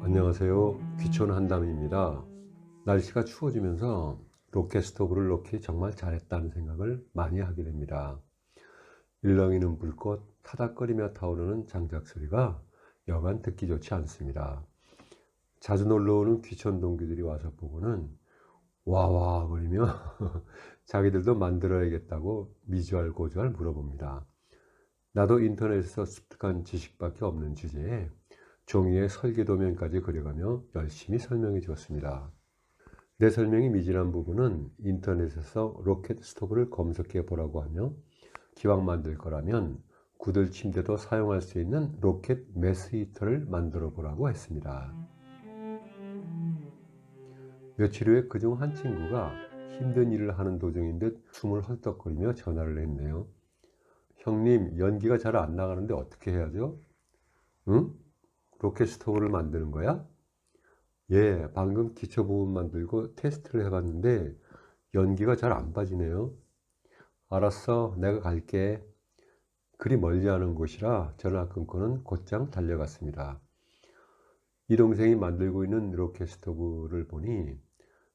안녕하세요. 귀촌 한담입니다. 날씨가 추워지면서 로켓 스토브를 놓기 정말 잘했다는 생각을 많이 하게 됩니다. 일렁이는 불꽃, 타닥거리며 타오르는 장작 소리가 여간 듣기 좋지 않습니다. 자주 놀러오는 귀촌 동기들이 와서 보고는 와와 거리며 자기들도 만들어야겠다고 미주알 고주알 물어봅니다. 나도 인터넷에서 습득한 지식밖에 없는 주제에 종이에 설계도면까지 그려가며 열심히 설명해 주었습니다. 내 설명이 미진한 부분은 인터넷에서 로켓 스토브를 검색해 보라고 하며 기왕 만들 거라면 구들 침대도 사용할 수 있는 로켓 매스 히터를 만들어 보라고 했습니다. 며칠 후에 그중 한 친구가 힘든 일을 하는 도중인 듯 숨을 헐떡거리며 전화를 했네요. 형님, 연기가 잘 안 나가는데 어떻게 해야죠? 응? 로켓 스토브를 만드는 거야? 예, 방금 기초 부분 만들고 테스트를 해봤는데 연기가 잘 안 빠지네요. 알았어, 내가 갈게. 그리 멀지 않은 곳이라 전화 끊고는 곧장 달려갔습니다. 이 동생이 만들고 있는 로켓 스토브를 보니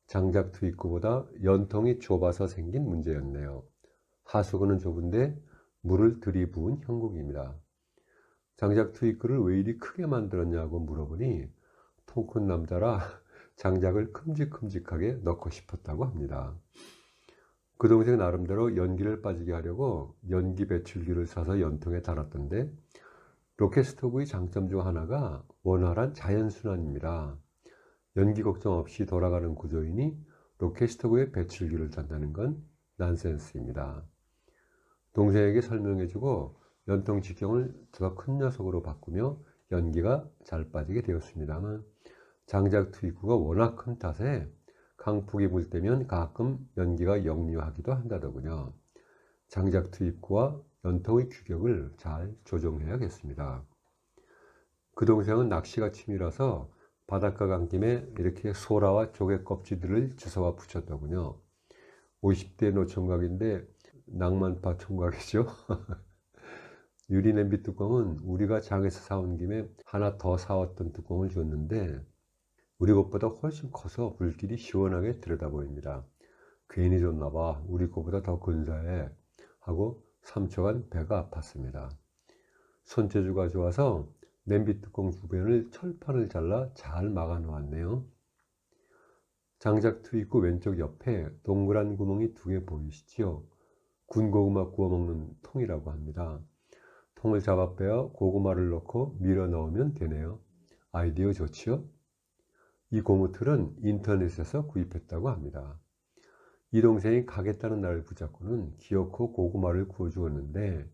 장작 투입구보다 연통이 좁아서 생긴 문제였네요. 하수구는 좁은데 물을 들이부은 형국입니다. 장작 투입구를 왜 이리 크게 만들었냐고 물어보니 통 큰 남자라 장작을 큼직큼직하게 넣고 싶었다고 합니다. 그 동생 나름대로 연기를 빠지게 하려고 연기 배출기를 사서 연통에 달았던데 로켓 스토브의 장점 중 하나가 원활한 자연순환입니다. 연기 걱정 없이 돌아가는 구조이니 로켓 스토브에 배출기를 단다는 건 난센스입니다. 동생에게 설명해주고 연통 직경을 더 큰 녀석으로 바꾸며 연기가 잘 빠지게 되었습니다만 장작 투입구가 워낙 큰 탓에 강풍이 불 때면 가끔 연기가 역류하기도 한다더군요. 장작 투입구와 연통의 규격을 잘 조정해야겠습니다. 그 동생은 낚시가 취미라서 바닷가 간 김에 이렇게 소라와 조개 껍질들을 주워와 붙였더군요. 50대 노총각인데 낭만파 총각이죠. 유리 냄비 뚜껑은 우리가 장에서 사온 김에 하나 더 사왔던 뚜껑을 줬는데 우리 것보다 훨씬 커서 불길이 시원하게 들여다 보입니다. 괜히 줬나 봐. 우리 것보다 더 근사해. 하고 3초간 배가 아팠습니다. 손재주가 좋아서 냄비 뚜껑 주변을 철판을 잘라 잘 막아 놓았네요. 장작 투입구 왼쪽 옆에 동그란 구멍이 2개 보이시죠? 군고구마 구워 먹는 통이라고 합니다. 통을 잡아 빼어 고구마를 넣고 밀어 넣으면 되네요. 아이디어 좋지요? 이 고무틀은 인터넷에서 구입했다고 합니다. 이 동생이 가겠다는 날을 붙잡고는 기어코 고구마를 구워 주었는데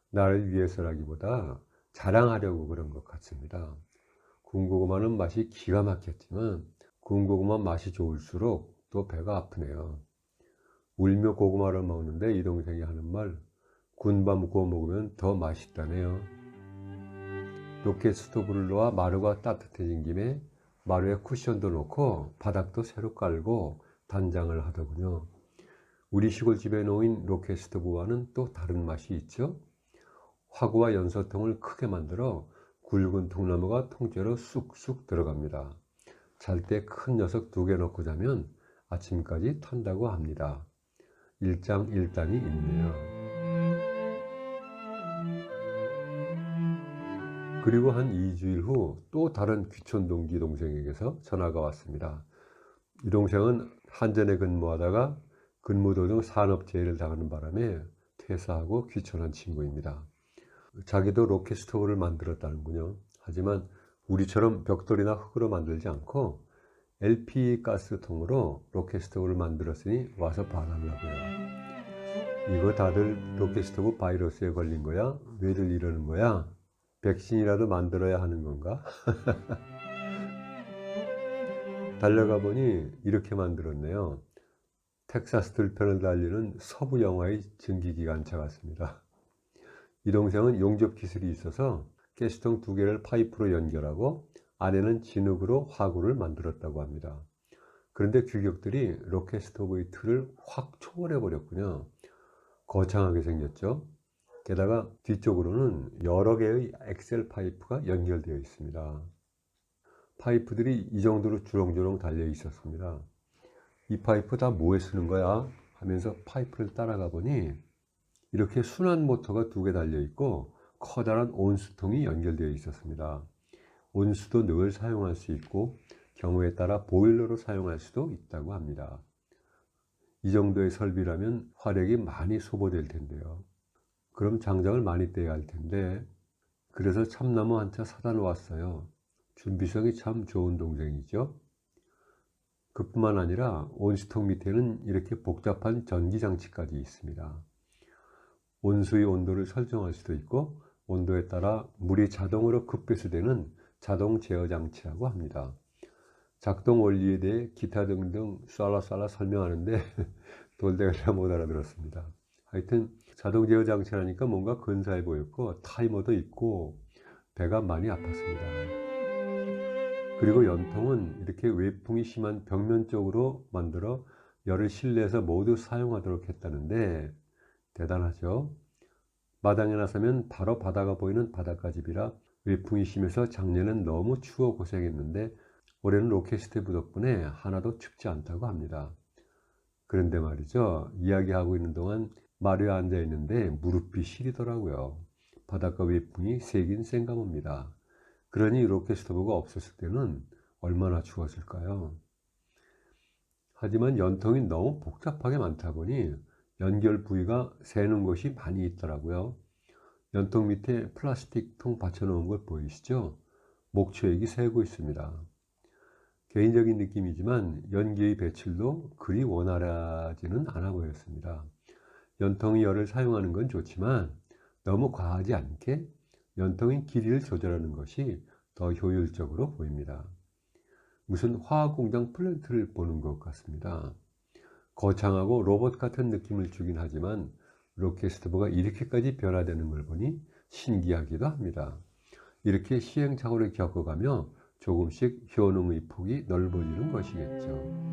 나를 위해서라기보다 자랑하려고 그런 것 같습니다. 군고구마는 맛이 기가 막혔지만 군고구마 맛이 좋을수록 또 배가 아프네요. 울며 고구마를 먹는데 이 동생이 하는 말, 군밤 구워 먹으면 더 맛있다네요. 로켓 스토브를 놓아 마루가 따뜻해진 김에 마루에 쿠션도 놓고 바닥도 새로 깔고 단장을 하더군요. 우리 시골집에 놓인 로켓 스토브와는 또 다른 맛이 있죠. 화구와 연소통을 크게 만들어 굵은 통나무가 통째로 쑥쑥 들어갑니다. 잘 때 큰 녀석 2개 넣고 자면 아침까지 탄다고 합니다. 일장일단이 있네요. 그리고 한 2주일 후 또 다른 귀촌 동기 동생에게서 전화가 왔습니다. 이 동생은 한전에 근무하다가 근무 도중 산업재해를 당하는 바람에 퇴사하고 귀촌한 친구입니다. 자기도 로켓 스토브를 만들었다는군요. 하지만 우리처럼 벽돌이나 흙으로 만들지 않고 LP 가스통으로 로켓 스토브를 만들었으니 와서 봐달라고요. 이거 다들 로켓 스토브 바이러스에 걸린 거야? 왜들 이러는 거야? 백신이라도 만들어야 하는 건가? 달려가 보니 이렇게 만들었네요. 텍사스 들판을 달리는 서부 영화의 증기기관차 같습니다. 이 동생은 용접 기술이 있어서 가스통 2개를 파이프로 연결하고 안에는 진흙으로 화구를 만들었다고 합니다. 그런데 규격들이 로켓 스토브의 틀을 확 초월해 버렸군요. 거창하게 생겼죠. 게다가 뒤쪽으로는 여러 개의 엑셀 파이프가 연결되어 있습니다. 파이프들이 이 정도로 주렁주렁 달려 있었습니다. 이 파이프 다 뭐에 쓰는 거야? 하면서 파이프를 따라가 보니 이렇게 순환 모터가 2개 달려 있고 커다란 온수통이 연결되어 있었습니다. 온수도 늘 사용할 수 있고 경우에 따라 보일러로 사용할 수도 있다고 합니다. 이 정도의 설비라면 화력이 많이 소모될 텐데요. 그럼 장작을 많이 떼야 할 텐데, 그래서 참나무 한 차 사다 놓았어요. 준비성이 참 좋은 동생이죠. 그뿐만 아니라 온수통 밑에는 이렇게 복잡한 전기장치까지 있습니다. 온수의 온도를 설정할 수도 있고 온도에 따라 물이 자동으로 급배수되는 자동 제어 장치라고 합니다. 작동 원리에 대해 기타 등등 쌀라쌀라 설명하는데 돌대가리가 못 알아들었습니다. 하여튼 자동 제어 장치라니까 뭔가 근사해 보였고 타이머도 있고 배가 많이 아팠습니다. 그리고 연통은 이렇게 외풍이 심한 벽면 쪽으로 만들어 열을 실내에서 모두 사용하도록 했다는데 대단하죠. 마당에 나서면 바로 바다가 보이는 바닷가집이라 외풍이 심해서 작년엔 너무 추워 고생했는데 올해는 로켓스테브 덕분에 하나도 춥지 않다고 합니다. 그런데 말이죠, 이야기하고 있는 동안 마루에 앉아 있는데 무릎이 시리더라고요. 바닷가 외풍이 세긴 센가 봅니다. 그러니 로켓스토브가 없었을 때는 얼마나 추웠을까요? 하지만 연통이 너무 복잡하게 많다 보니 연결 부위가 새는 곳이 많이 있더라고요. 연통 밑에 플라스틱 통 받쳐놓은 걸 보이시죠? 목초액이 새고 있습니다. 개인적인 느낌이지만 연기의 배출도 그리 원활하지는 않아 보였습니다. 연통의 열을 사용하는 건 좋지만 너무 과하지 않게 연통의 길이를 조절하는 것이 더 효율적으로 보입니다. 무슨 화학공장 플랜트를 보는 것 같습니다. 거창하고 로봇 같은 느낌을 주긴 하지만 로켓스토브가 이렇게까지 변화되는 걸 보니 신기하기도 합니다. 이렇게 시행착오를 겪어가며 조금씩 효능의 폭이 넓어지는 것이겠죠.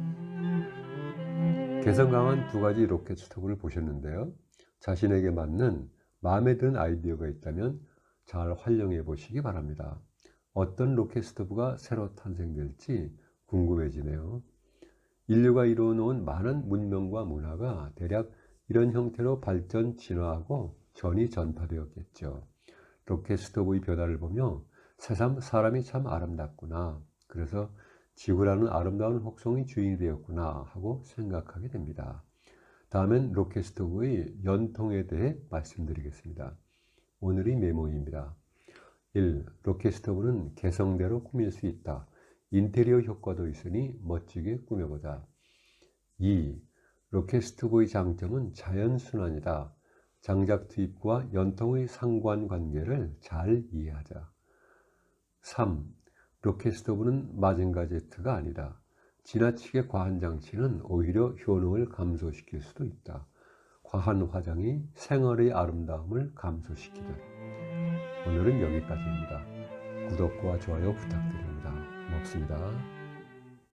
개성 강한 2가지 로켓스토브를 보셨는데요. 자신에게 맞는 마음에 드는 아이디어가 있다면 잘 활용해 보시기 바랍니다. 어떤 로켓스토브가 새로 탄생될지 궁금해지네요. 인류가 이루어놓은 많은 문명과 문화가 대략 이런 형태로 발전, 진화하고 전이 전파되었겠죠. 로켓스토브의 변화를 보며 새삼 사람이 참 아름답구나, 그래서 지구라는 아름다운 혹성이 주인이 되었구나 하고 생각하게 됩니다. 다음엔 로켓스토브의 연통에 대해 말씀드리겠습니다. 오늘의 메모입니다. 1. 로켓스토브는 개성대로 꾸밀 수 있다. 인테리어 효과도 있으니 멋지게 꾸며보자. 2. 로켓스토브의 장점은 자연순환이다. 장작 투입과 연통의 상관관계를 잘 이해하자. 3. 로켓스토브는 마징가제트가 아니다. 지나치게 과한 장치는 오히려 효능을 감소시킬 수도 있다. 과한 화장이 생활의 아름다움을 감소시키듯. 오늘은 여기까지입니다. 구독과 좋아요 부탁드립니다. 고맙습니다.